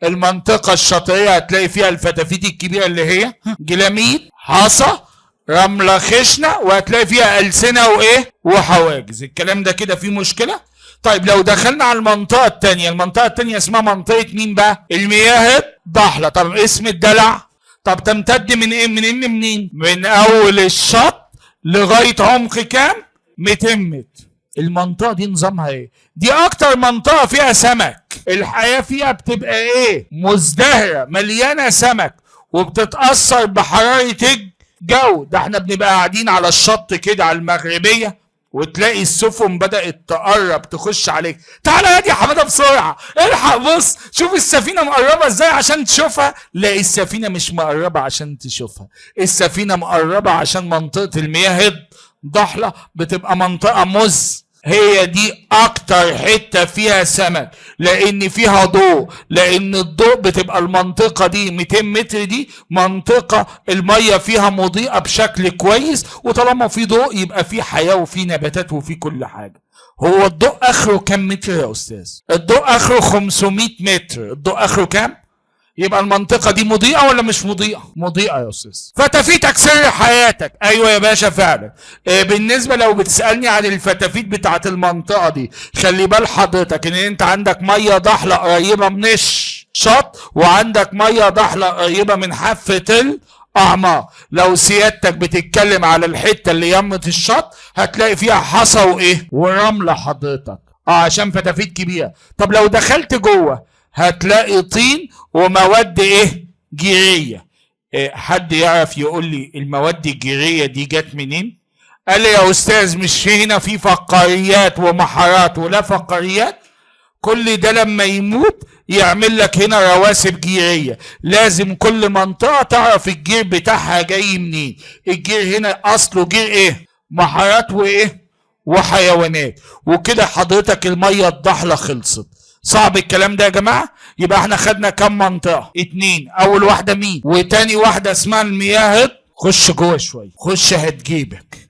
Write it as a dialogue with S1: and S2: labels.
S1: المنطقة الشاطئية هتلاقي فيها الفتافيت الكبيرة اللي هي جلاميد، حصى، رملة خشنة، وهتلاقي فيها ألسنة وإيه وحواجز. الكلام ده كده فيه مشكلة؟ طيب لو دخلنا على المنطقة التانية، المنطقة التانية اسمها منطقة مين بقى؟ المياه الضحلة. طب اسم الدلع؟ طب تمتد من ايه؟ منين؟ من أول الشط لغاية عمق كام؟ 200 متر. المنطقة دي نظامها ايه؟ دي أكتر منطقة فيها سمك، الحياة فيها بتبقى ايه؟ مزدهرة، مليانة سمك، وبتتأثر بحرارة الجو. ده احنا بنبقى قاعدين على الشط كده على المغربية، وتلاقي السفن بدأت تقرب تخش عليك. تعالى يا حماده بسرعة، الحق بص شوف السفينة مقربة ازاي عشان تشوفها. لا، السفينة مش مقربة عشان تشوفها، السفينة مقربة عشان منطقة المياه الضحلة بتبقى منطقة هي دي اكتر حتة فيها سمك، لان فيها ضوء، لان الضوء بتبقى المنطقة دي 200 متر دي منطقة المية فيها مضيئة بشكل كويس، وطالما في ضوء يبقى في حياة وفي نباتات وفي كل حاجة. هو الضوء اخره كام متر يا استاذ؟ الضوء اخره 500 متر. الضوء اخره كام؟ يبقى المنطقة دي مضيئة ولا مش مضيئة؟ مضيئة يا أستاذ. فتافيتك سر حياتك. أيوة يا باشا فعلا. بالنسبة لو بتسألني عن الفتافيت بتاعت المنطقة دي، خلي بال حضرتك إن أنت عندك مية ضحلة قريبة من الشط، وعندك مية ضحلة قريبة من حافة الأعماق. لو سيادتك بتتكلم على الحتة اللي يمة الشط هتلاقي فيها حصى وإيه؟ ورملة حضرتك. عشان فتافيت كبيرة. طب لو دخلت جوه هتلاقي طين ومواد ايه؟ جيرية. حد يعرف يقول لي المواد الجيرية دي جت منين؟ قال لي يا استاذ مش هنا في فقاريات ومحارات ولا فقاريات؟ كل ده لما يموت يعمل لك هنا رواسب جيرية. لازم كل منطقة تعرف الجير بتاعها جاي منين. الجير هنا اصله جير ايه؟ محارات وايه؟ وحيوانات. وكده حضرتك المية الضحلة خلصت. صعب الكلام ده يا جماعة؟ يبقى احنا خدنا كم منطقة؟ 2. اول واحدة مين؟ وتاني واحدة اسمها المياه. خش جوه شوية، خش هتجيبك.